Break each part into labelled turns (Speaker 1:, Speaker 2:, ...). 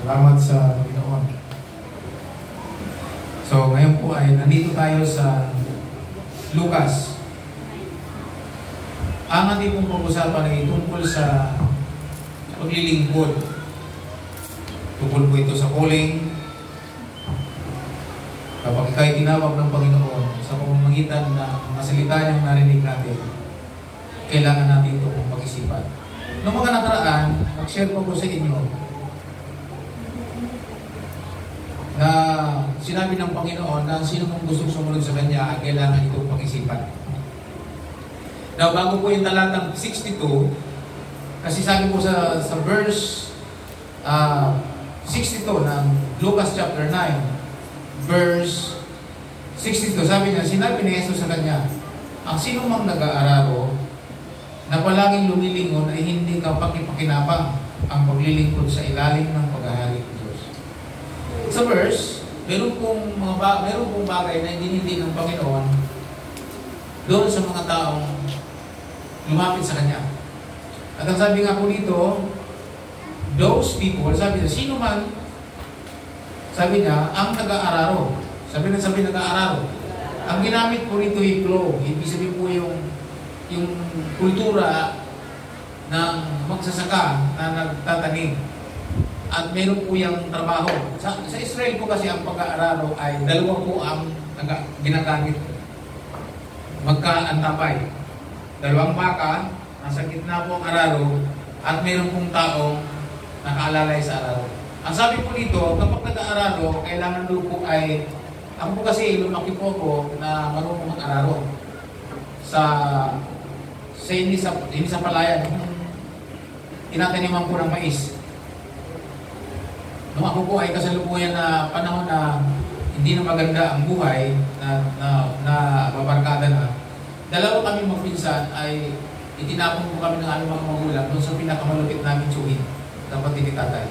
Speaker 1: Salamat sa Panginoon. So, ngayon po ay nandito tayo sa Lucas. Ang ating pong pag-usapan ay tungkol sa paglilingkod. Tungkol po ito sa calling. Kapag ikaw'y tinawag ng Panginoon sa pamamagitan ng mga salita niyang narinig natin, kailangan natin ito pong pag-isipan. Noong mga nakaraan, nag-share ko sa inyo na sinabi ng Panginoon na sino pong gustong sumunod sa Kanya, kailangan itong pag-isipan. Now, bago po yung talatang 62, kasi sabi po sa verse 62 ng Lucas chapter 9, verse 62, sabi niya, sinabi ni Jesus sa Kanya, ang sino mang nag-aararo na palaging lumilingon ay hindi kapakipakinabang ang paglilingkod sa ilalim ng paghahari ng Diyos. Sa verse, meron pong bagay na hindi ng Panginoon doon sa mga taong lumapit sa Kanya. At ang sabi nga po dito, those people, sabi niya, sino man, sabi niya, ang nag-aararo. Sabi nag-aararo. Ang ginamit po rito ay flow. Ibig sabihin po yung kultura ng magsasaka na nagtatanim. At meron po yung trabaho. Sa Israel po kasi ang pag-aararo ay dalawa po ang ginagamit. Magkaantapay. Dalawang baka, nasa gitna po ang araro, at meron pong taong nakaalalay sa araro. Ang sabi po dito, kapag nag-aararo, kailangan doon po ay, ako po kasi lumaki po ako na marunong mag-araro. Hindi sa palayan, tinataniman po ng mais. Nung ako po ay kasalukuyan na panahon na hindi na maganda ang buhay, na babarkada na, dalawa kami magpinsan ay itinapon po kami ng aming mga magulang doon sa pinakamalupit namin tsuhin, kapatid ni tatay.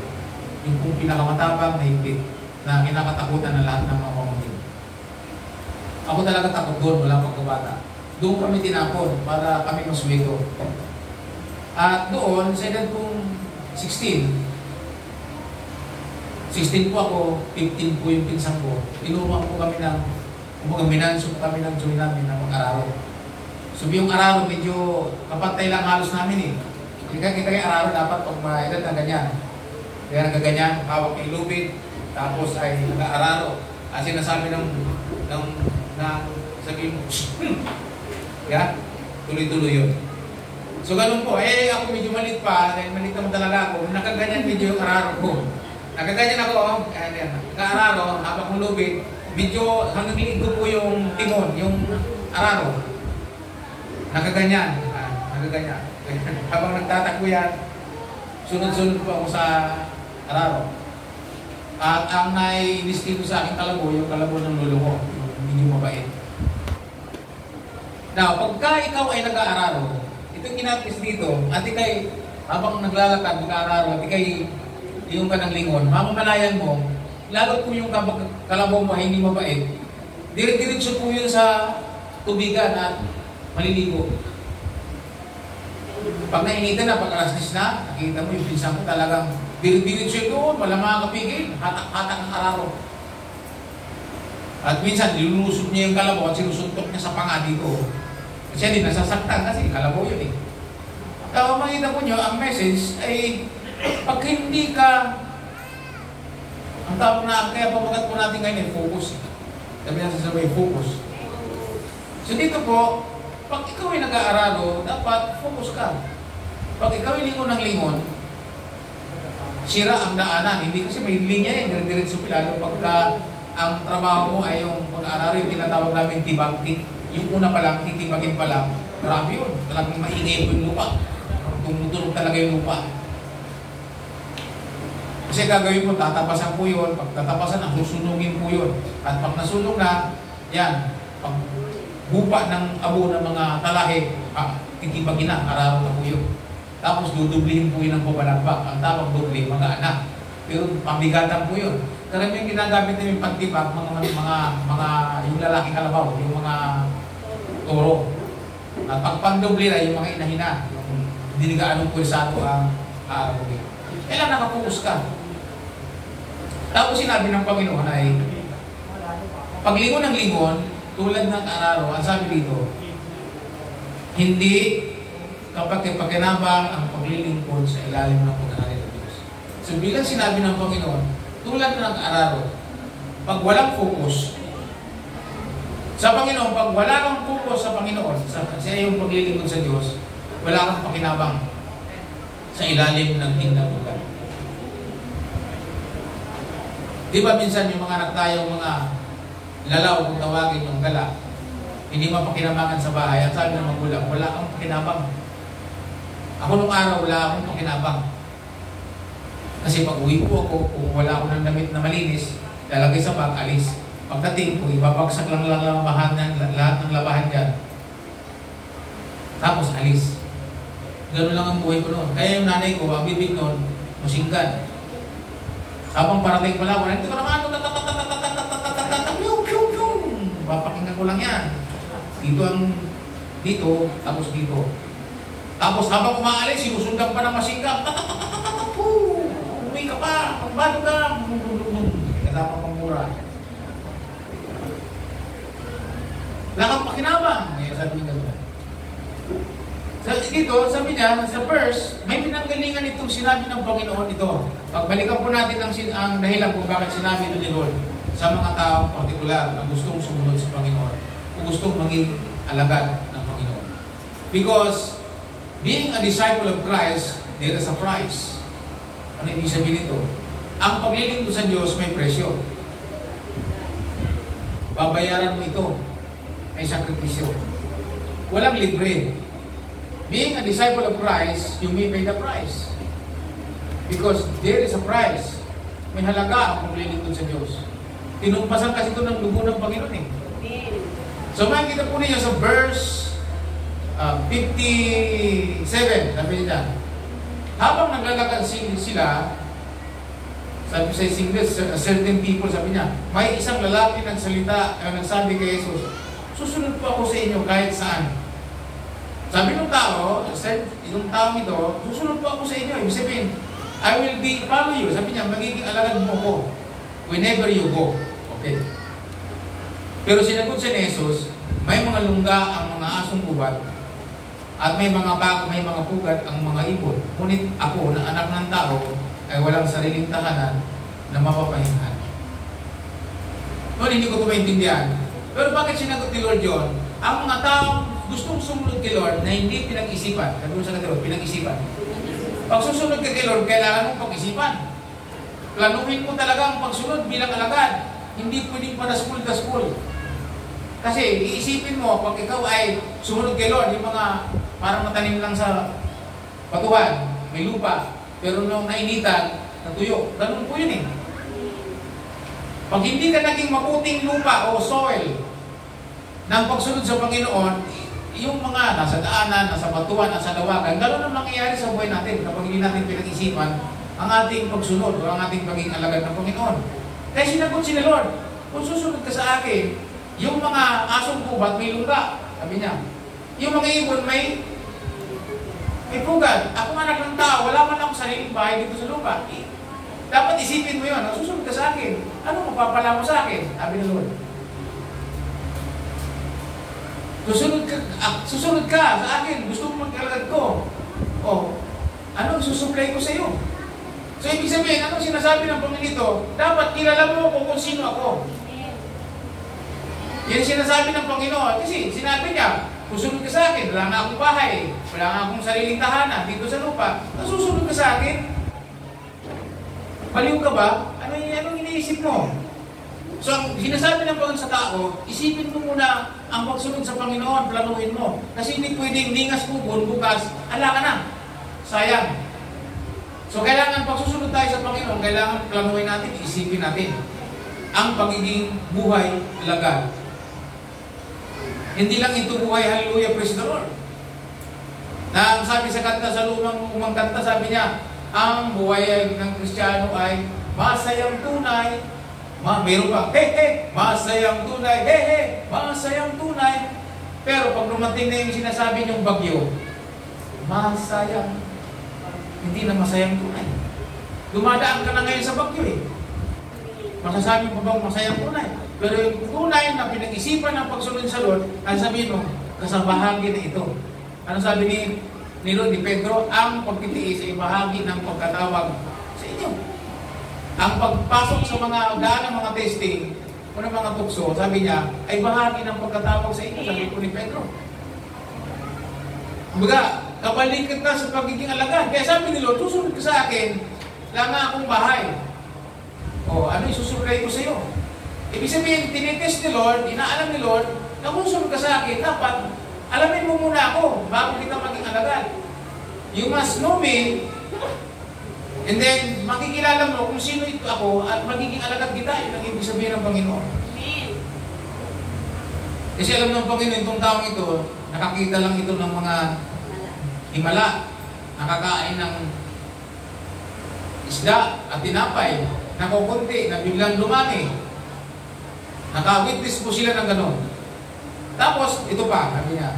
Speaker 1: Yung pong pinakamatapang na higpit na kinakatakutan ng lahat ng mga pamangkin. Ako talaga takot doon, wala pang kabata. Doon kami tinapon para kami maswito. At doon, sa edad kong 16 po ako, 15 po yung pinsang ko. Tinuruan po kami ng, minansyo po kami ng joy namin na mag-araro. So yung araro, medyo kapantay lang halos namin eh. Kita yung araro dapat pag ma-edad na ganyan. Kaya nagaganyan, hawak yung lubid, tapos ay nag-araro. At sinasabi sabihin mo, kaya tuloy-tuloy yun. So ganun po, ako medyo malit pa, dahil malit naman talaga ako, nakaganyan medyo yung araro ko. Nakaganyan ako, naka-araro, habang kong lubid, medyo hanggang liig ko po yung timon, yung araro. Nakaganyan. Habang nagtatakbo yan, sunod-sunod po ako sa araro. At ang nai-destino sa aking kalabo, yung kalabo ng lolo ko, yung medyo mabait. Now, pagka ikaw ay nag-aararo, itong kinapis dito, at ikay, habang naglalakad, nag-aararo, at ikay, yung ka ng lingon, mamamalayan mo, lalo po yung kalabaw mo ay hindi mabait, dire-diretso po yun sa tubigan at maliligo. Pag nainitan na, pag alas 10 na, nakita mo yung pinsan ko talagang dire-diretso doon, wala makakapigil, hatak-hatak ang araro. At minsan, nilulusot niya yung kalabaw at sinusuntok niya sa panga dito. Kasi hindi nasasaktan kasi kalabaw yun eh. Kaya makita po nyo, ang message ay pag hindi ka, ang tawag na, kaya pamagat po natin ngayon ay focus. Sabi na sasabay, focus. So dito po, pag ikaw ay nag-aararo, dapat focus ka. Pag ikaw ay lingon ng lingon, sira ang daanan. Hindi kasi may linya eh, dire-diretso lalo pagka ang trabaho mo ay yung pag-aararo, yung tinatawag namin tibag-tik. Yung una pa lang, titibagin pa lang, grabe yun. Talagang maingay po yung lupa. Tumutunog talaga yung lupa. Kasi gagawin mo, tatapasan po yun. Pag tatapasan, susunugin po yun. At pag nasunog na, yan, pag bupa ng abo ng mga talahe, titibagin na, araro na po yun. Tapos dudublihin po yun ng pabalagbak. Ang tawag dubli, mga anak. Pero pambigatan po yun. Karamihan ginagamit namin pagtibag, mga yung lalaki kalabaw, yung mga toro. At pag pandubli na, yung mga inahina, yung hindi gaanong pwersado ang araw. Kailan nakapokus ka? Tapos sinabi ng Panginoon ay, paglingon ng lingon, tulad ng araro, ang sabi dito, hindi kapag pakinabang ang paglilingkod sa ilalim ng pag-aari ng Diyos. So bilang sinabi ng Panginoon, tulad ng araro, pag walang focus sa Panginoon, pag wala kang focus sa Panginoon, sa iyong paglilingkod sa Diyos, wala kang pakinabang sa ilalim ng hindalugan. Di ba minsan yung mga anak tayong mga lalaw kung tawagin yung gala, hindi mapakinabangan sa bahay. At sabi ng magulang, wala kang pakinabang. Ako nung araw, wala akong pakinabang. Kasi pag uwi po ako, kung wala ako ng damit na malinis, lalagay sa bag, alis. Pagdating ko, ibabagsak lang lahat ng labahan dyan. Tapos alis. Gano'n lang ang buhay ko noon. Kaya yung nanay ko, ang bibig noon, musinggan. Habang parating ko lang, ito ka naman, papakinggan ko lang yan. Dito, tapos dito. Tapos habang umaalis, sinusundan pa ng masinggap. Uwi ka pa, magbado ka. Kasama pang mura. Wala kang pakinabang. Ngayon sabi niya gano'n. Dito, sabi niya, sa verse, may pinanggalingan itong sinabi ng Panginoon ito. Pagbalikan po natin ang dahilan kung bakit sinabi ito ni Lord sa mga taong partikular na gustong sumunod sa Panginoon o gustong maging alagad ng Panginoon. Because being a disciple of Christ, there is a price. Ano ibig sabihin nito? Ang paglilingkod sa Diyos may presyo. Babayaran mo ito. May sakripisyo. Walang libre. Being a disciple of Christ, you may pay the price. Because there is a price. May halaga ang paglilingkod sa Diyos. Tinumpasan kasi ito ng dugo ng Panginoon eh. So makikita po niya sa verse 57, sabi niya, habang naglalakad sila, sabi sa certain people, sabi niya, may isang lalaki nagsabi kay Jesus, susunod po ako sa inyo kahit saan. Sabi ng tao, yung taong ito, susunod po ako sa inyo. Ibig sabihin, I will follow you. Sabi niya, magiging alagad mo ko whenever you go. Okay. Pero sinagot siya ni Jesus, may mga lungga ang mga asong ubat at may mga pugad ang mga ibon. Ngunit ako na anak ng tao ay walang sariling tahanan na mapapahingan. Noon, hindi ko ito maintindihan. Pero bakit sinagot ni Lord John? Ang mga taong gustong sumunod kay Lord na hindi pinag-isipan. Sabi mo sa kanila, pinag-isipan. Pag susunod ka kay Lord, kailangan mong pag-isipan. Planuhin mo talaga ang pagsunod bilang alagad. Hindi pwedeng padaskul-daskul. Kasi iisipin mo, pag ikaw ay sumunod kay Lord, yung mga parang matanim lang sa batuhan, may lupa, pero nung nainitan, natuyo. Ganun po yun eh. Pag hindi ka naging maputing lupa o soil ng pagsunod sa Panginoon, yung mga nasa daanan, nasa batuhan, nasa dawagan, gano'n ang mangyayari sa buhay natin kapag hindi natin pinag-isipan ang ating pagsunod o ang ating pagiging alagad ng Panginoon. Kaya sinagot si Lord, kung susunod ka sa akin, yung mga asong kubat may lungga, sabi niya. Yung mga ibon may pugad. Ako anak ng tao, wala man akong sariling bahay dito sa lupa. Dapat isipin mo yun, susunod ka sa akin. Ano mapapala mo sa akin? Sabi ng Lord. Susunod ka sa akin, gusto mo mag-alagad ko. O, anong susupply ko sa iyo? So, ibig sabihin, anong sinasabi ng Panginoon ito? Dapat kilala mo kung sino ako. Yan sinasabi ng Panginoon. Kasi sinabi niya, susunod ka sa akin, wala na akong bahay, wala na akong sariling tahanan dito sa lupa. Susunod ka sa akin? Baliw ka ba? Anong iniisip mo? So, ang sinasabi ng Panginoon sa tao, isipin mo muna ang pagsunod sa Panginoon, planuhin mo. Kasi hindi pwedeng ningas kubon, bukas, ala ka na. Sayang. So, kailangan pagsusunod tayo sa Panginoon, kailangan planuhin natin, isipin natin ang pagiging buhay alagad. Hindi lang ito buhay, hallelujah, praise the Lord. Na ang sabi sa kanta, sa lumang kanta, sabi niya, ang buhay ng Kristiyano ay masayang tunay. Meron pa, masayang tunay, masayang tunay. Pero pag lumating na yung sinasabi niyong bagyo, masayang, hindi na masayang tunay. Dumadaan ka na ngayon sa bagyo eh. Masasabi mo bang masayang tunay? Pero yung tunay na pinag-isipan ng pagsunod sa Lord, ang sabihin mo, kasabahagi na ito. Ano sabi ni Pedro? Ang pagtitiis ay bahagi ng pagkatawag sa inyo. Ang pagpasok sa mga daan ng mga testing o ng mga tukso, sabi niya, ay bahagi ng pagkatawag sa inyo, sabi po ni Pedro. Kumbaga, kabalikan ka sa pagiging alagad. Kaya sabi ni Lord, susunod ka sa akin, lang akong bahay. O, ano isusuggay ko sa iyo? Ibig sabihin, tinitest ni Lord, inaalam ni Lord, na kung susunod ka sa akin, dapat alamin mo muna ako bago kita maging alagad. You must know me, and then makikilala mo kung sino ito ako at magiging alagad kita. Yun ang ibig sabihin ng Panginoon. Kasi alam ng Panginoon, itong taong ito, nakakita lang ito ng mga himala, nakakain ng isda at tinapay, nakukunti, na biglang lumami. Naka-witness po sila ng gano'n. Tapos, ito pa, sabi niya,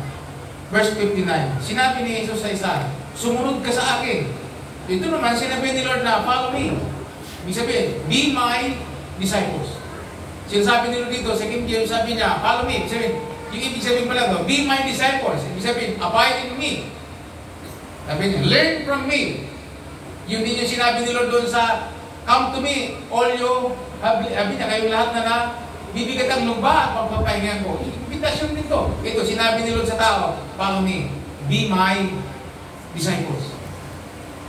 Speaker 1: verse 59, sinabi ni Jesus sa isa, sumunod ka sa akin. Ito naman, sinabi ni Lord na, follow me. Ibig sabihin, be my disciples. Sinasabi ni Lord dito, sa King James, sabi niya, follow me. Yung ibig sabihin pala ito, be my disciples. Ibig sabihin, abide in me. Sabi niya, learn from me. Yun din yung sinabi ni Lord doon sa, come to me, all you, sabi niya, kayong lahat na bibigat ang lumba at pagpapahingan ko. Invitation din to. Ito, sinabi ni Lord sa tao, follow me, be my disciples.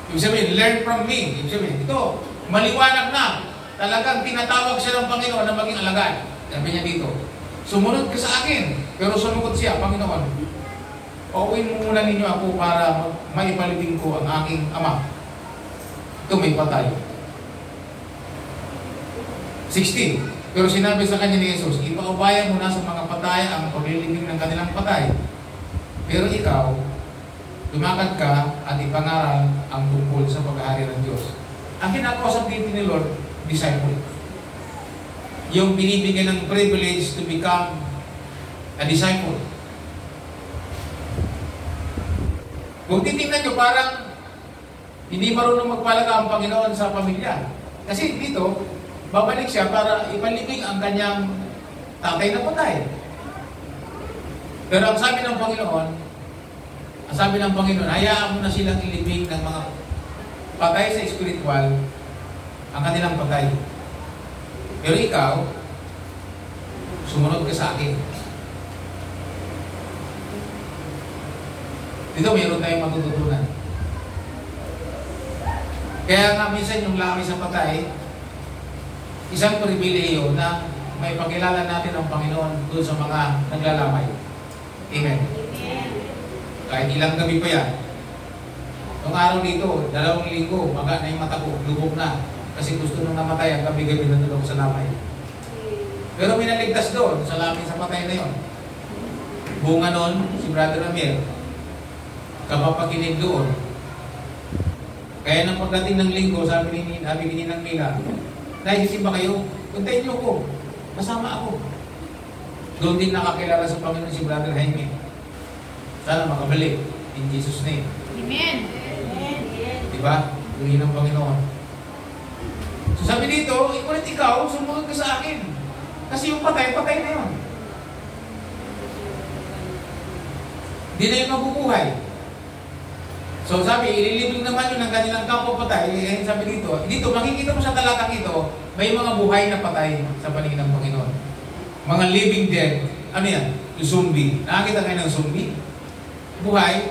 Speaker 1: Ibig sabihin, learn from me. Ibig sabihin, ito, maliwanag na. Talagang tinatawag siya ng Panginoon na maging alagad. Sabi niya dito, sumunod ka sa akin. Pero sumunod siya, Panginoon, pauwiin mo muna ninyo ako para maipalibing ko ang aking ama. Ito may patay. 16. Pero sinabi sa kanya ni Jesus, ipaubaya mo na sa mga patay ang paglilibing ng kanilang patay. Pero ikaw, lumakad ka at ipangaral ang tungkol sa paghahari ng Diyos. Ang kinakausap dito ni Lord, disciple. Yung binibigyan ng privilege to become a disciple. Kung titingnan nyo, parang hindi marunong magpalaga ang Panginoon sa pamilya. Kasi dito, babalik siya para ipalibing ang kanyang tatay na patay. Pero ang sabi ng Panginoon, hayaan mo na silang ilibing ng mga patay sa spiritual ang kanilang patay. Pero ikaw, sumunod ka sa akin. Dito mayroon tayong matututunan. Kaya nga minsan yung lami sa patay, isang pribileyo na may pagkilala natin ang Panginoon doon sa mga naglalamay. Amen. Kahit ilang gabi pa yan. Noong araw dito, 2 linggo, maga na yung mata ko, lubog na. Kasi gusto nung namatay ang gabi-gabi na tulog sa lamay. Pero may naligtas doon sa lamin sa patay na yun. Bunga noon, si Brother Amir, kapapakinig doon. Kaya nang pagdating ng linggo, sabi ni Ninang Mila, naisisin ba kayo? Puntayin niyo ko. Masama ako. Doon din nakakilala sa Panginoon si Brother Jaime. Sana makabalik. In Jesus' name.
Speaker 2: Amen.
Speaker 1: Diba? Tuloy ng Panginoon. So sabi dito, ikulit ikaw, sumunod ka sa akin. Kasi yung patay na yun. Hindi na yung mabubuhay. So sabi, ililibing naman yun ng kanilang kampo patay. Eh, sabi dito, makikita mo sa talatang ito, may mga buhay na patay sa paningin ng Panginoon. Mga living dead. Ano yan? Yung zombie. Nakakita kayo ng zombie? Buhay.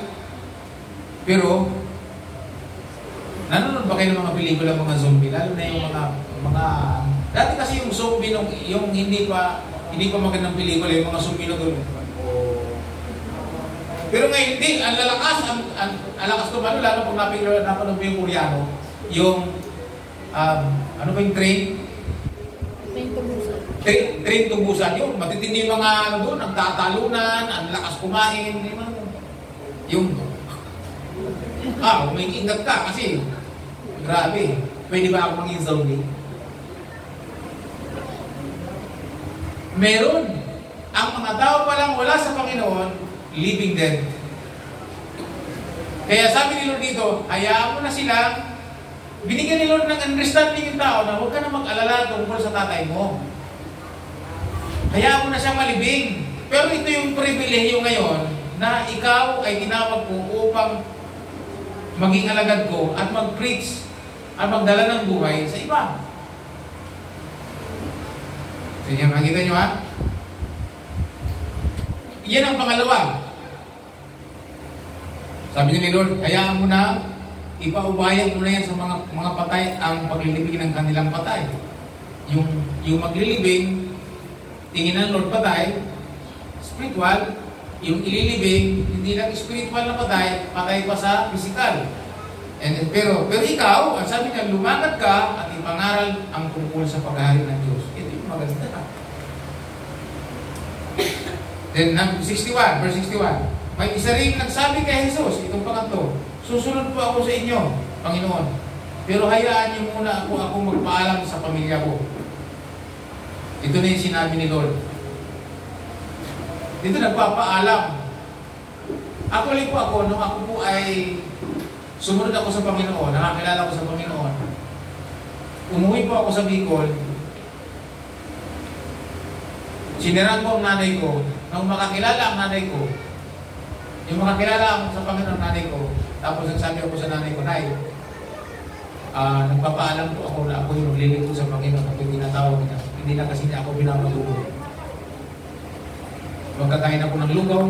Speaker 1: Pero, nanonood ba kayo ng mga pelikula mga zombie? Lalo na yung mga dati kasi yung zombie, yung hindi pa magandang pelikula, yung mga zombie na doon. Pero ngayon hindi, ang lakas tumalo, lalo pag napanood mo yung Koreano, yung, ano ba yung train? Train tubusan yun. Matitindi yung mga ano doon, nagtatalunan, ang lakas kumain, yung, may ingat ka kasi, grabe, pwede ba ako maging zombie? Meron. Ang mga tao palang wala sa Panginoon, living dead. Kaya sabi ni Lord dito, hayaan mo na silang Binigyan ni Lord ng understanding yung tao na huwag ka na mag-alala tungkol sa tatay mo. Hayaan mo na siyang malibing. Pero ito yung pribilehiyo ngayon na ikaw ay tinawag ko upang maging alagad ko at mag-preach at magdala ng buhay sa iba. Sige, makikita nyo ha? Yan ang pangalawa. Sabi ni Lord, hayaan mo na, ipaubayan mo na yan sa mga patay ang paglilibing ng kanilang patay. Yung maglilibing, tingin ng Lord patay, spiritual. Yung ililibing, hindi lang spiritual na patay, patay pa sa physical. Pero ikaw, ang sabi niya, lumakad ka at ipangaral ang tungkol sa paghahari ng Diyos. Ito yung maganda. Then, 61, verse 61. May isa rin nagsabi kay Jesus, itong pangatlo, susunod po ako sa inyo, Panginoon. Pero hayaan niyo muna ako magpaalam sa pamilya ko. Ito na yung sinabi ni Lord. Dito nagpapaalam. Actually po ako, nung ako po ay sumunod ako sa Panginoon, nakakilala ko sa Panginoon, umuwi po ako sa Bicol, siniraan ko ang nanay ko, nung makakilala ang nanay ko, yung makakilala ako sa Panginoon ang nanay ko, tapos nagsabi ako sa nanay ko, Nay, nagpapaalam po ako na ako yung maglilingkod sa Panginoon at yung tinatawag niya. Hindi na kasi niya ako pinapatulog. Magkakain ako ng lugaw,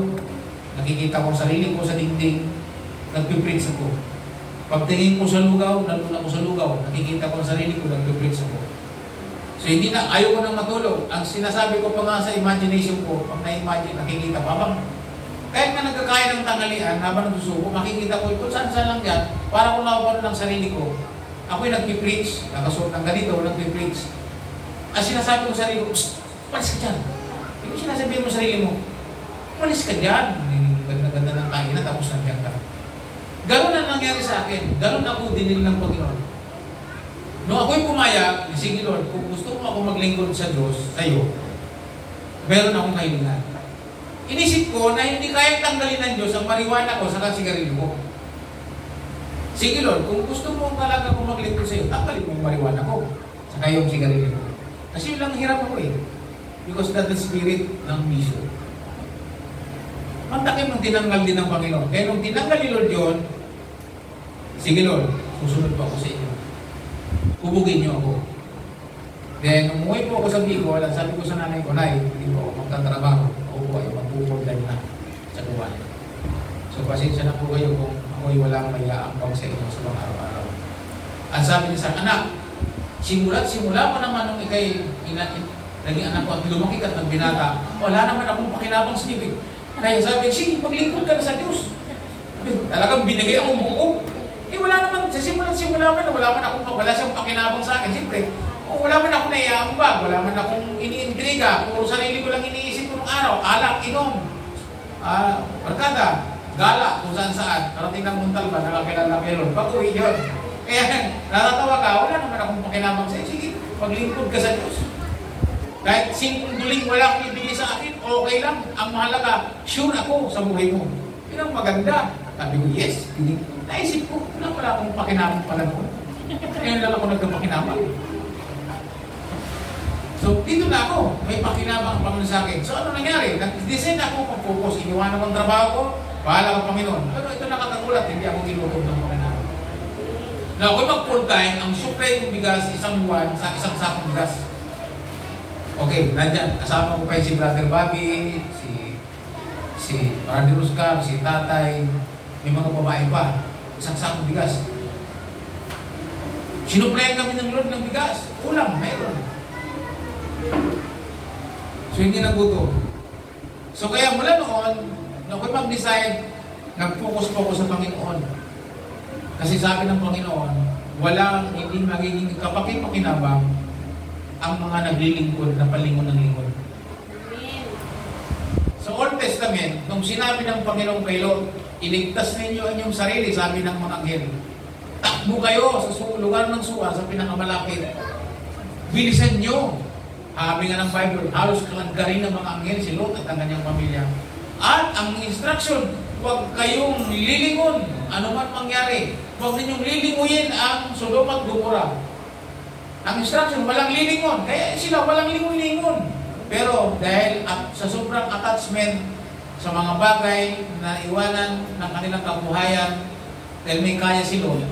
Speaker 1: nakikita ko ang sarili ko sa dingding, nagpipreach ako. Pagtingin ko sa lugaw, nalun ako sa lugaw, nakikita ko ang sarili ko, nagpipreach ako. So hindi na, ayaw ko nang matulog. Ang sinasabi ko pa nga sa imagination ko, pag na-imagine, nakikita ko, habang kahit na nagkakain ng tanghalian, habang nagsusuko, makikita ko, kung saan-saan lang yan, para kung nakapano ng sarili ko, ako'y nagpipreach, nakasuot ng ganito, nagpipreach. Ang sinasabi ko sa sarili ko, psst, palis ka dyan. Yung sinasabihin mo sa sarili mo, palis ka dyan. Ganda-ganda ng kain na, tapos nandiyan ka. Ganun ang nangyari sa akin. Ganun ako dinil ng Panginoon. Nung ako'y pumayag, sige Lord, kung gusto mo ako maglingkod sa Diyos, sa'yo, meron akong kailangan. Inisip ko na hindi kayang tanggalin ng Diyos ang marijuana ko sa kasigarilyo ko. Sige Lord, kung gusto mo talaga akong maglingkod sa'yo, tanggalin mo yung marijuana ko, saka yung sigarilyo ko. Kasi yun lang hirap ako eh. Because that's the spirit ng mission. Mantakin nung tinanggal din ng Panginoon. Kaya nung tinanggal ni Lord yun, sige Lord, susunod pa ako sa inyo. Hubugin niyo ako. Then, umuwi po ako sa Bicol, at sabi ko sa nanay ko, Nay, hindi po ako magtatrabaho. Ako po ay magpupulay na sa buwan. So, pasensya na po kayo kung ako'y walang maiaambang sa inyo sa mga araw-araw. At sabi niya sa anak, simula mo naman nung ikay naging anak ko at lumaki ka at nagbinata, wala naman akong pakinabang sa iyo. Kaya sabi, sige, maglingkod ka na sa Diyos. Talagang binigay akong buko. Wala naman, sa simula man, wala siyang pakinabang sa akin. Siyempre, wala man akong naiambag, wala man akong iniintriga. Puro sarili ko lang iniisip ko nung araw, alak, inom, barkada, gala, kung saan-saan. Parating ng Montalban, nakakilala kayo. Pag-uwi yun. Kaya, natatawa ka, wala naman akong pakinabang sa iyo. Sige, maglingkod ka sa Diyos. Kahit simpong duling wala akong ibigay sa akin, okay lang. Ang mahalaga, sure ako sa buhay mo. Yun ang maganda. Sabi ko, yes. Naisip ko, wala akong pakinabang pala mo. Ngayon lang ako nagkapakinabang. So, dito na ako. May pakinabang ang Panginoon sa akin. So, ano nangyari? Nag-decide ako pag-focus. Iniwanan ko ang trabaho ko. Bahala ko Panginoon. Pero ito nakakagulat. Hindi ako ginutom ng pakinabang. Na ako'y mag-full time, ang supply ng bigas, isang buwan sa isang sakong bigas. Okay, nandyan. Kasama ko pa si Brother Bobby, si Brother Oscar, si Tatay, may mga babae pa. Isang sakong bigas. Sinuplayan kami ng Lord ng bigas. Ulam, meron. So, hindi nagutom. So, kaya mula noon, ako'y mag-decide, nag-focus po ako sa Panginoon. Kasi sabi ng Panginoon, walang hindi magiging kapakipakinabang ang mga naglilingkod na palingon ng lingkod. Sa Old Testament, nung sinabi ng Panginoon kay Lot, iligtas ninyo ang inyong sarili, sabi ng mga anghel. Takbo kayo sa lugar ng suwa, sa pinakamalapit. Bilisan nyo. Sabi nga ng Bible, halos kalaggarin ng mga anghel si Lot at ang kanyang pamilya. At ang instruction, huwag kayong lilingon, ano man mangyari. huwag ninyong lilinguyin ang Sodom at Gomora. Ang instruction, walang lilingon. Kaya sila walang lingon-lingon. Pero dahil sa sobrang attachment sa mga bagay na iwanan ng kanilang kabuhayan, dahil may kaya si Lord,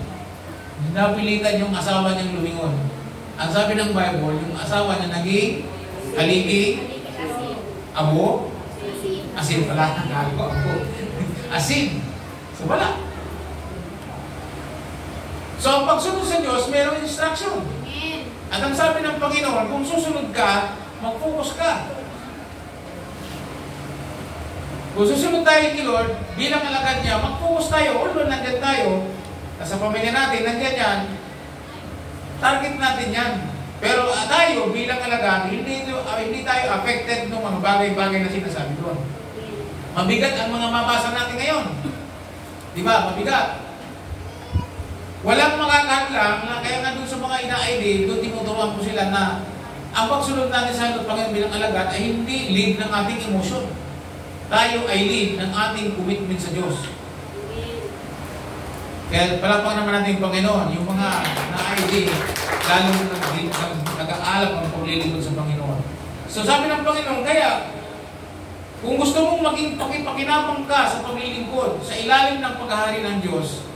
Speaker 1: napilitan yung asawa niyang lumingon. Ang sabi ng Bible, yung asawa niya naging haligi, abo, asin pala. Asin. So wala. So ang pagsunod sa Diyos, mayroong instruction. At ang sabi ng Panginoon, kung susunod ka, mag-focus ka. Kung susunod tayo kay Lord, bilang alagad niya, mag-focus tayo. Although nandyan tayo, sa pamilya natin, nandyan yan, target natin yan. Pero tayo, bilang alagad, hindi tayo affected ng mga bagay-bagay na sinasabi doon. Mabigat ang mga mabasa natin ngayon. Di ba? Mabigat. Walang makakahadlang na kaya nga doon sa mga ina-ID, doon tinuturuan ko sila na ang pagsunod natin sa Panginoon bilang alagad ay hindi lead ng ating emosyon. Tayo ay lead ng ating commitment sa Diyos. Kaya palapang naman natin yung Panginoon, yung mga na-ID, lalo nag-aalap ang paglilingkod sa Panginoon. So sabi ng Panginoon, kaya kung gusto mong maging pakinabang ka sa paglilingkod, sa ilalim ng paghahari ng Diyos,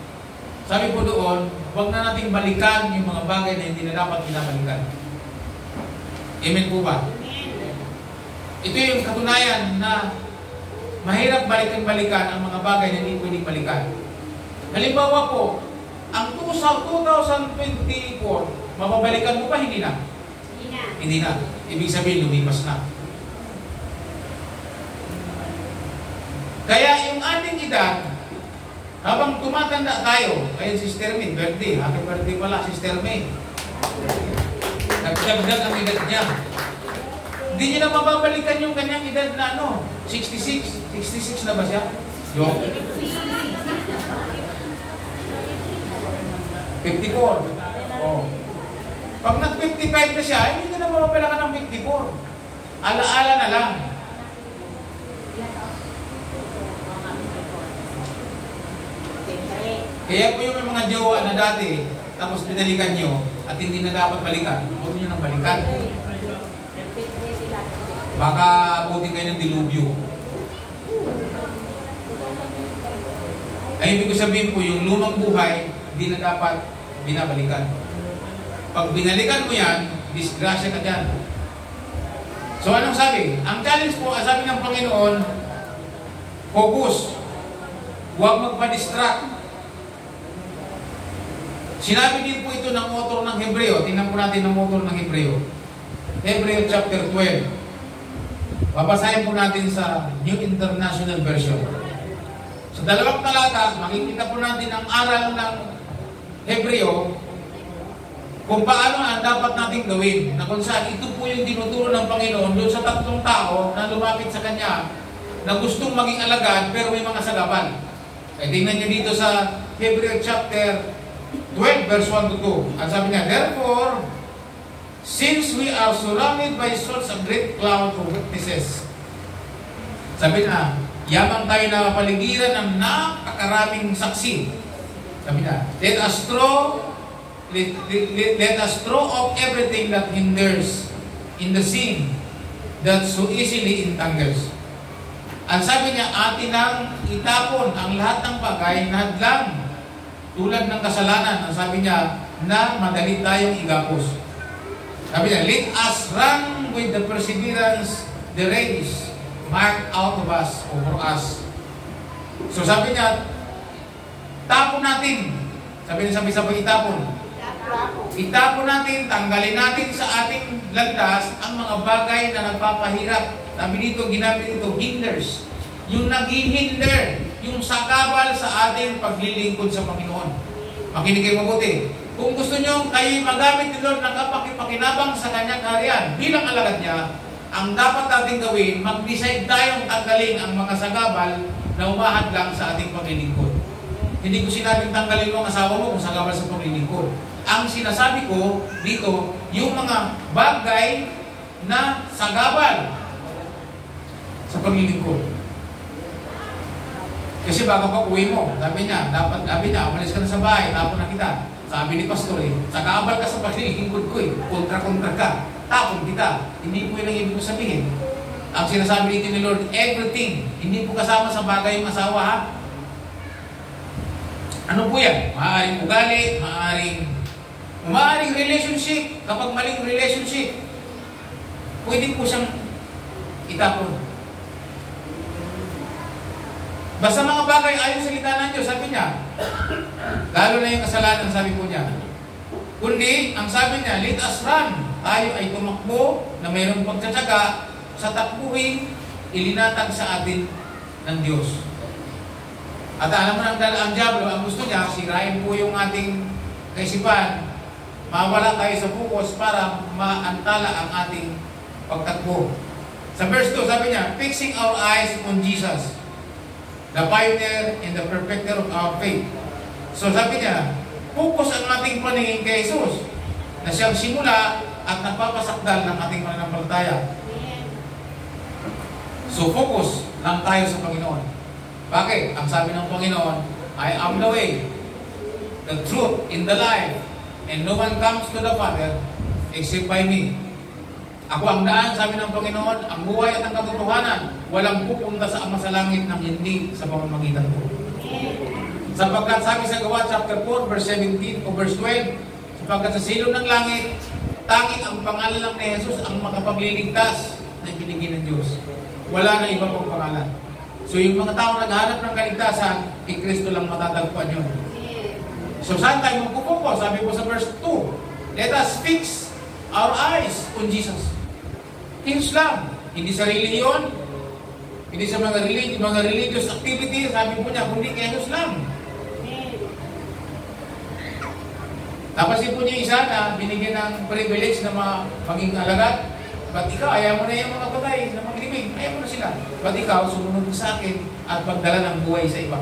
Speaker 1: sabi po doon, huwag na nating balikan yung mga bagay na hindi na dapat binabalikan. Amen po ba? Ito yung katunayan na mahirap balikan-balikan ang mga bagay na hindi pwedeng balikan. Halimbawa po, ang 2024, mababalikan mo pa, hindi na? Hindi na. Ibig sabihin, lumipas na. Kaya yung ating edad, habang tumatanda tayo, ayun Sister May, birthday, happy birthday pala, Sister May. Nagdagdag ang edad niya. Hindi niya na mababalikan yung kanyang edad na 66. 66 na ba siya? Yung 54. Oh. Pag nag-55 na siya, hindi ka na mababalikan ng 54. Alaala na lang. Kaya po yung may mga jowa na dati, tapos binalikan nyo, at hindi na dapat balikan, huwag nyo nang balikan. Baka abutin kayo ng dilubyo. Ay, ibig ko sabihin po, yung lumang buhay, hindi na dapat binabalikan. Pag binalikan mo yan, disgrasya ka dyan. So anong sabi? Ang challenge po, sabi ng Panginoon, focus. Huwag magpa-distract. Sinabi din po ito ng author ng Hebreo. Tingnan po natin ang author ng Hebreo. Hebreo chapter 12. Babasahin po natin sa New International Version. Sa dalawang talata, makikita po natin ang aral ng Hebreo kung paano ang dapat nating gawin. Na kung saan ito po yung tinuturo ng Panginoon doon sa tatlong tao na lumapit sa Kanya na gustong maging alagad pero may mga sagapan. Kaya tingnan niyo dito sa Hebreo chapter 12 verse 1 to 2. Ang sabi niya, therefore, since we are surrounded by such a great cloud of witnesses, sabi na, yamang tayo na paligiran ng napakaraming saksi. Sabi na, let us throw off everything that hinders in the sin that so easily entangles. Ang sabi niya, atin ang itapon ang lahat ng bagay na hadlang tulad ng kasalanan. Ang sabi niya, na madali tayong igapos. Sabi niya, let us run with the perseverance the race marked out of us or for us. So sabi niya, tapon natin. Sabi niya, sabi itapon. Itapon natin, tanggalin natin sa ating landas ang mga bagay na nagpapahirap. Sabi dito, ginamit dito, hinders. Yung naghihinder, yung sakabal sa ating paglilingkod sa Panginoon. Makinig kayo mabuti. Kung gusto nyo kayo magamit ni Lord ng kapakipakinabang sa kanyang kaharian bilang alagad niya, ang dapat natin gawin, mag-decide tayong tanggalin ang mga sagabal na umahadlang sa ating paglilingkod. Hindi ko sinabing tanggalin mo ang asawa mo kung sagabal sa paglilingkod. Ang sinasabi ko dito, yung mga bagay na sagabal sa paglilingkod. Kasi bago ka uwi mo, sabi niya, umalis ka na sa bahay, tapon na kita. Sabi ni Pastor sa kaabal ka sa paglilingkod ko kontra-kontra ka, tapon kita. Hindi po yun ang ibig ko sabihin. Ang sinasabi dito ni Lord, everything, hindi po kasama sa bagay yung asawa, ha? Ano po yan? Maaaring ugali, maaaring relationship. Kapag maling relationship, pwede po siyang itapon. Basta mga bagay ayon sa salita ng Diyos, sabi niya, lalo na yung kasalanan, sabi po niya. Kundi, ang sabi niya, let us run. Tayo ay tumakbo na mayroong pagtsatsaga sa takbuhin ilinatag sa atin ng Diyos. At alam mo ang Diablo, ang gusto niya, sirain po yung ating kaisipan, mawala tayo sa focus para maantala ang ating pagtakbo. Sa verse 2, sabi niya, fixing our eyes on Jesus, the pioneer and the perfecter of our faith. So sabi niya, focus ang ating paningin kay Jesus, na siyang simula at nagpapasakdal ng ating pananampalataya. So focus lang tayo sa Panginoon. Bakit? Ang sabi ng Panginoon, I am the way, the truth, in the life, and no one comes to the Father except by me. Ako ang daan, sabi ng Panginoon, ang buhay at ang katotohanan. Walang pupunta sa Ama sa langit nang hindi sa pamamagitan ko. Sapagkat sabi sa Gawa chapter 4, verse 17 o verse 12, sapagkat sa silong ng langit, tanging ang pangalan lang ni Jesus ang makapagliligtas na binigay ng Diyos. Wala na iba pang pangalan. So yung mga tao naghahanap ng kaligtasan, kay Kristo lang matatagpuan yun. So saan tayo magpupupo? Sabi po sa verse 2, let us fix our eyes on Jesus. His lang. Hindi sa religion, hindi sa mga religious activity, sabi po niya, kundi kay Jesus lang. Napansin po niya isa na binigyan ng privilege na maging alagad. Ba't ikaw, ayaw mo na yung mga patay na maglibing? Ayaw mo na sila. Ba't ikaw, sumunod sa akin at pagdala ng buhay sa iba?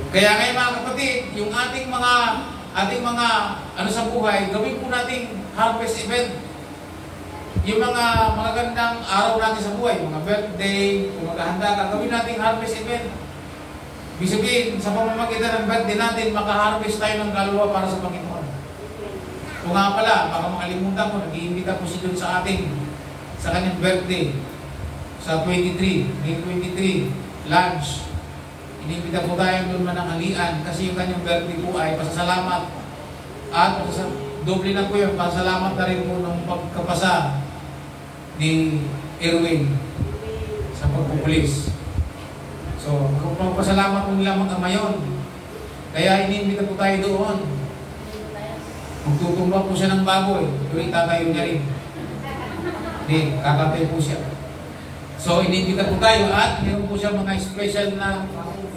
Speaker 1: Kaya ngayon mga kapatid, yung ating mga ano sa buhay, gawin po nating harvest event. Yung mga magagandang araw natin sa buhay, mga birthday, kung maghahanda ka, gawin nating harvest event. Ibig sabihin, sa pamamagitan ng birthday natin, makaharvest tayo ng kaluluwa para sa Panginoon. Kung nga pala, baka makalimutan ko, nag-iimbita po si John sa atin, sa kanyang birthday, sa 23, May 23, lunch. Iniimbita po tayo doon mananghalian, kasi yung kanyang birthday po ay pasasalamat. At doble na po yun, pasasalamat na rin po ng pagkapasa ni Erwin sa pagpupulis. So, magpapasalamat po nila mag-ama yun. Kaya iniimbita po tayo doon. Magtutumba po siya ng baboy. Yung itatayo niya rin. Hindi, kakatay po siya. So, iniimbita po tayo at meron po siya mga special na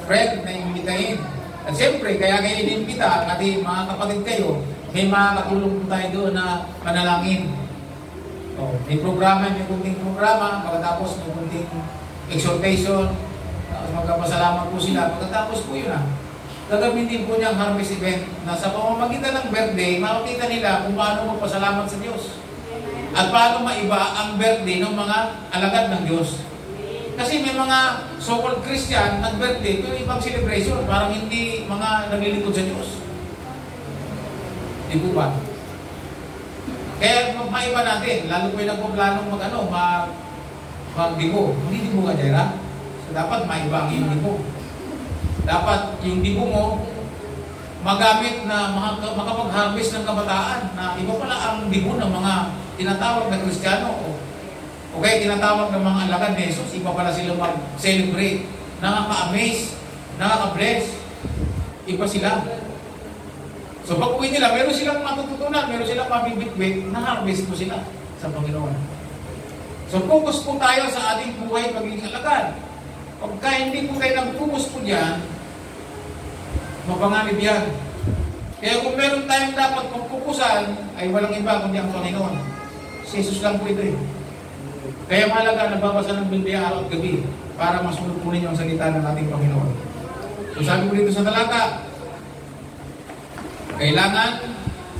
Speaker 1: friend na imbitahin. At siyempre, kaya kayo iniimbita, at mga kapatid kayo, may makakatulong po tayo doon na panalangin. So, may programa, may kunting programa, pagkatapos may kunting exhortation, magpapasalamat po sila. Pagkatapos po yun gagawin din po niyang harvest event na sa pamamagitan ng birthday, makikita nila kung paano magpasalamat sa Diyos. At paano maiba ang birthday ng mga alagad ng Diyos. Kasi may mga so-called Christian nag-birthday, pero ibang celebration, parang hindi mga naglilingkod sa Diyos. Di po ba? Kaya maiba natin, lalo po yung nagpaplanong mag-dibo. Hindi dibo ka, Jaira? So, dapat maiba ang iyong dibo. Dapat yung dibo mo magamit na makapag-harvest ng kabataan na iba pala ang dibo ng mga tinatawag na Kristiyano o kaya tinatawag ng mga alagad ni Jesus. Iba pala sila mag-celebrate, nakaka-amaze, nakaka-bless. Iba sila. So pag uwi nila, meron silang matututunan, meron silang mabibitbit, na-harvest po sila sa Panginoon. So focus po tayo sa ating buhay pagiging alagad. Pagka hindi po tayo nag-focus po diyan, mapanganib yan. Kaya kung meron tayong dapat pagpupusan, ay walang iba kundi ang Panginoon. Si Jesus lang po ito eh. Kaya mahalaga nagbabasa ng Biblia araw at gabi para masunod po ninyo ang salita ng ating Panginoon. So sabi ko dito sa talata, kailangan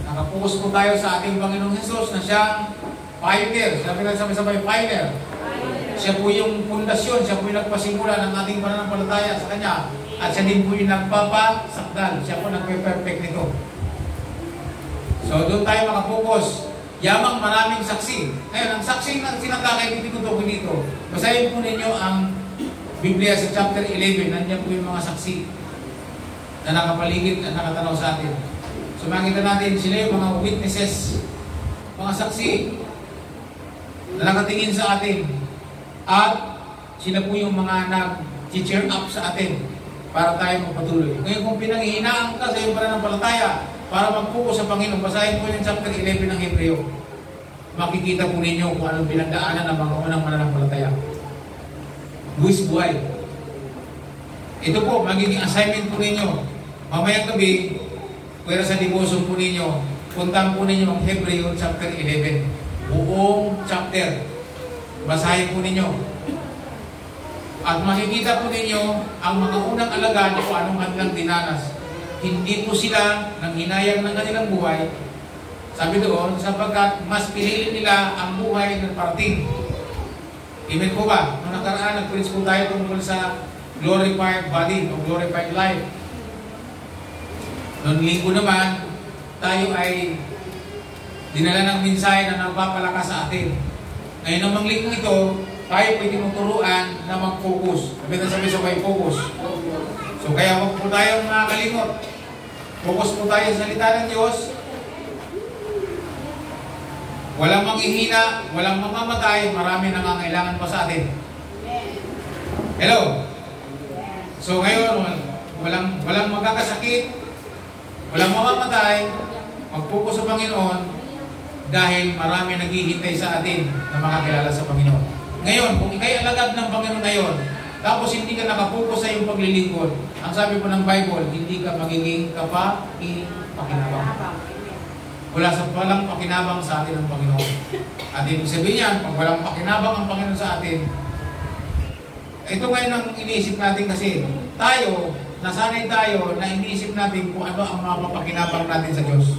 Speaker 1: nakapokus po tayo sa ating Panginoong Jesus na siyang pioneer. Sabi lang sabay-sabay, pioneer. Siya po yung pundasyon, siya po yung nagpasimula ng ating pananampalataya sa Kanya. At siya din po yung nagpapasakdal. Siya po nagpe-perfect nito. So doon tayo makapokus. Yamang maraming saksi. Ngayon, ang saksi na sinatakay dito dito. Basahin po ninyo ang Biblia sa chapter 11. Nandiyan po yung mga saksi na nakapaligid at nakatanaw sa atin. So makita natin sila yung mga witnesses, mga saksi na nakatingin sa atin. At sila po yung mga nag-cheer up sa atin para tayo magpatuloy. Ngayon kung pinanghihinaan ka sa iyong pananampalataya para mag-focus sa Panginoon, basahin po yung chapter 11 ng Hebreo. Makikita po ninyo kung anong pinagdaanan ng mga unang mananampalataya. Buwis buhay. Ito po, magiging assignment po ninyo. Mamayang gabi, pwera sa devotion po ninyo, puntahan po ninyo ang Hebreo chapter 11. Buong chapter. Basahin po ninyo. At makikita po ninyo ang mga unang alagad kung anong kanilang dinanas. Hindi po sila nang hinayang ng kanilang buhay. Sabi doon, sapagkat mas pinili nila ang buhay ng parating. Amen po ba? Noong nakaraan, nag-preach po tayo tungkol sa glorified body o glorified life. Noong linggo naman, tayo ay dinala ng mensahe na nagpapalakas sa atin. Ngayon namang linggo ito, tayo po tinuturuan na mag-focus. Sabi sa may focus. So kaya huwag po tayong nakakalimot. Focus po tayo sa salita ng Diyos. Walang manghihina, walang mamamatay, marami nangangailangan pa sa atin. Hello? So ngayon, walang magkakasakit, walang mamamatay, mag-focus sa Panginoon dahil marami naghihintay sa atin na makakilala sa Panginoon. Ngayon, kung ikay alagad ng Panginoon ngayon, tapos hindi ka nakapokus sa iyong paglilingkod, ang sabi po ng Bible, hindi ka magiging pakinabang. Wala sa walang pakinabang sa atin ng Panginoon. At ibig sabihin yan, pag walang pakinabang ang Panginoon sa atin, ito ngayon ang iniisip natin kasi tayo, nasanay tayo na iniisip natin kung ano ang mga pakinabang natin sa Diyos.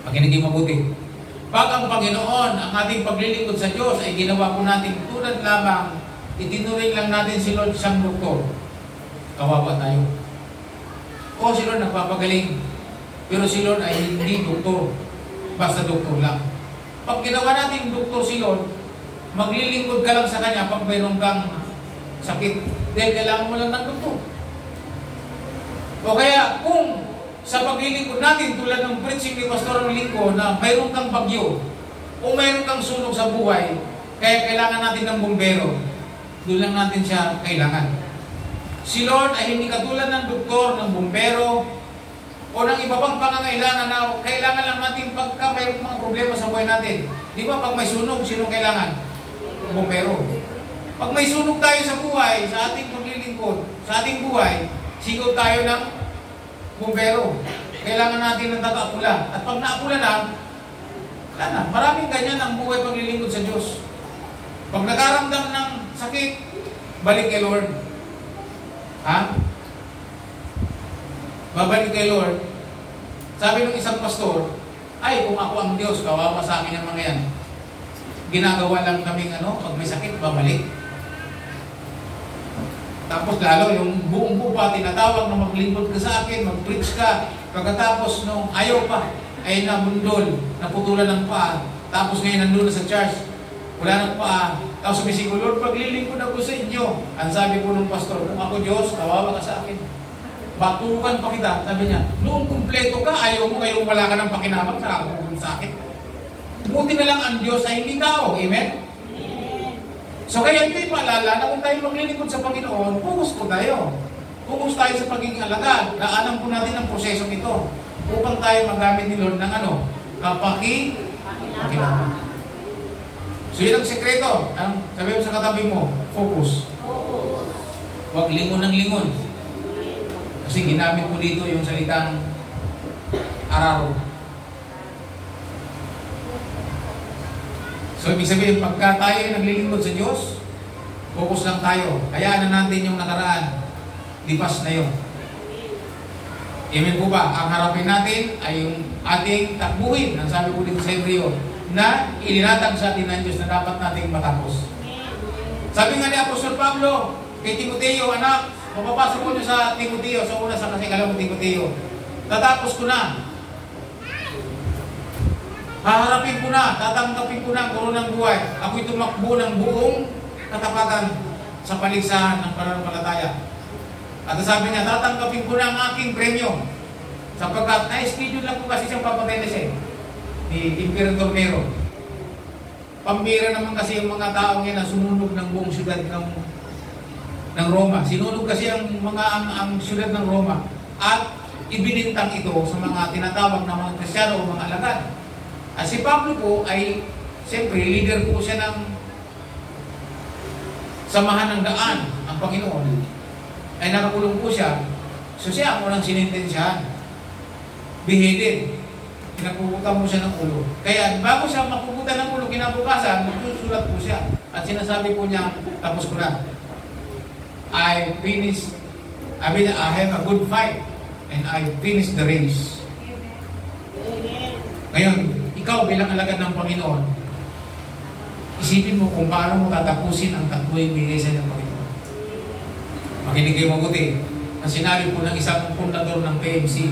Speaker 1: Pakinigin mabuti. Pag ang Panginoon, ang ating paglilingkod sa Diyos ay ginawa po natin tulad lamang, itinuring lang natin si Lord siyang doktor. Kawawa tayo. O si Lord nagpapagaling. Pero si Lord ay hindi doktor. Basta doktor lang. Pag ginawa natin doktor si Lord, maglilingkod ka lang sa Kanya pag mayroon kang sakit. Dahil kailangan mo lang ng doktor. O kaya kung sa paglilingkod natin tulad ng preaching ni Pastor Lingko na mayroon kang bagyo o mayroon kang sunog sa buhay, kaya kailangan natin ng bumbero. Doon lang natin siya kailangan. Si Lord ay hindi katulad ng doktor, ng bumbero, o ng iba pang pangangailangan na kailangan lang natin pagka mayroong mga problema sa buhay natin. Di ba pag may sunog, sino kailangan? Bumbero. Pag may sunog tayo sa buhay, sa ating paglilingkod, sa ating buhay, sigaw tayo ng bumbero. Kailangan natin ng taga-apula. At pag naapula na, wala na. Maraming ganyan ang buhay paglilingkod sa Diyos. Pag nakaramdam ng sakit, balik kay Lord. Ha? Babalik kay Lord. Sabi ng isang pastor, ay kung ako ang Diyos, kawawa sa akin ang mga yan. Ginagawa lang kaming pag may sakit, babalik. Tapos lalo, yung buong bupa, tinatawag na maglingkod ka sa akin, mag-preach ka. Pagkatapos nung ayaw pa, ay nabundol, naputulan ng paa. Tapos ngayon nandun na sa church, wala ng paa. Tapos sumisigaw, Lord, paglilingkod ako sa inyo. Ang sabi po ng pastor, kung ako Diyos, kawawa ka sa akin. Batukan pa kita. Sabi niya, noong kumpleto ka, ayaw mo ngayong wala ka ng pakinabang sa akin. Buti na lang ang Diyos ay hindi tao. Amen? So kaya ito'y paalala na kung tayo maglilingkod sa Panginoon, focus po tayo. Focus tayo sa pagiging alagad. Daanan po natin ang prosesong ito upang tayo magamit ni Lord ng pakinabang. So yun ang sekreto. Sabi mo sa katabi mo, focus. Huwag lingon ng lingon. Kasi ginamit mo dito yung salitang araw. So ibig sabihin, pagka tayo ay naglilingkod sa Diyos, focus lang tayo. Hayaan na natin yung nakaraan. Lipas na yun. Amen po ba? Ang harapin natin ay yung ating takbuhin. Ang sabi po dito sa Hebreo, na ilinatag sa atin ng Diyos na dapat nating matapos. Sabi nga ni Apostol Pablo kay Timoteo, anak, mapapasok ko nyo sa Timoteo, sa una sa kasing alam mo Timoteo. Tatapos ko na. Haharapin ko na, tatanggapin ko na ang koronang buhay. Ako'y tumakbo ng buong katapatan sa paligsahan ng pananampalataya. At sabi niya, tatanggapin ko na ang aking premyo. Sapagkat na-schedule lang ko kasi siyang papatay na siya ni Imperator Nero. Pambira naman kasi yung mga taong yan na sumunog ng buong syudad ng Roma. Sinunog kasi ang syudad ng Roma. At ibinintang ito sa mga tinatawag na mga Kristiyano o mga alagad. At si Pablo po ay, siyempre, leader po siya ng samahan ng daan, ang Panginoon. Ay nakakulong po siya. So siya ang unang sinintensyahan. Beheaded. Pinapuputan mo siya ng ulo. Kaya bago siya mapuputan ng ulo, kinabukasan, magsusulat po siya. At sinasabi po niya, tapos ko na. I have a good fight and I finished the race. Ngayon, ikaw bilang alagad ng Panginoon, isipin mo kung paano mo tatapusin ang takbuhin bigay sa ng Panginoon. Makinig kayo mabuti. Ang sinabi po ng isang fundador ng PMC,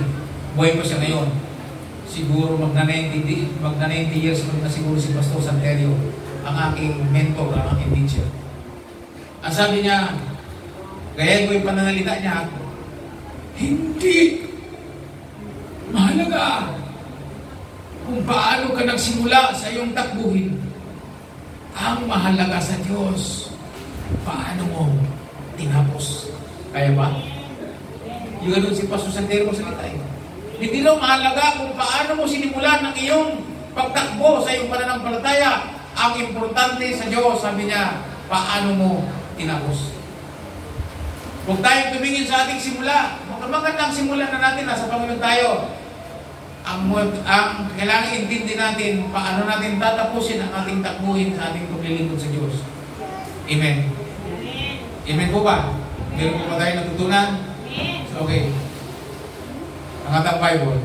Speaker 1: buhay pa siya ngayon. Siguro magna 90 years na siguro si Pastor Santerio, ang aking mentor, ang aking teacher. Ang sabi niya, gaya ko yung pananalita niya, hindi mahalaga kung paano ka nagsimula sa iyong takbuhin. Ang mahalaga sa Diyos, paano mo tinapos. Kaya ba? Yung ganun si Pastor Santero salita eh. Hindi lang mahalaga kung paano mo sinimulan ang iyong pagtakbo sa iyong pananampalataya. Ang importante sa Diyos, sabi niya, paano mo tinapos. Huwag tayong tumingin sa ating simula. Magandang simulan na natin, nasa Panginoon tayo. Ang kailangan intindi natin, paano natin tatapusin ang ating takbuhin sa ating paglilingkod sa Diyos. Amen. Amen po ba? Meron po ba tayo natutunan? Okay. Ang atang Bible.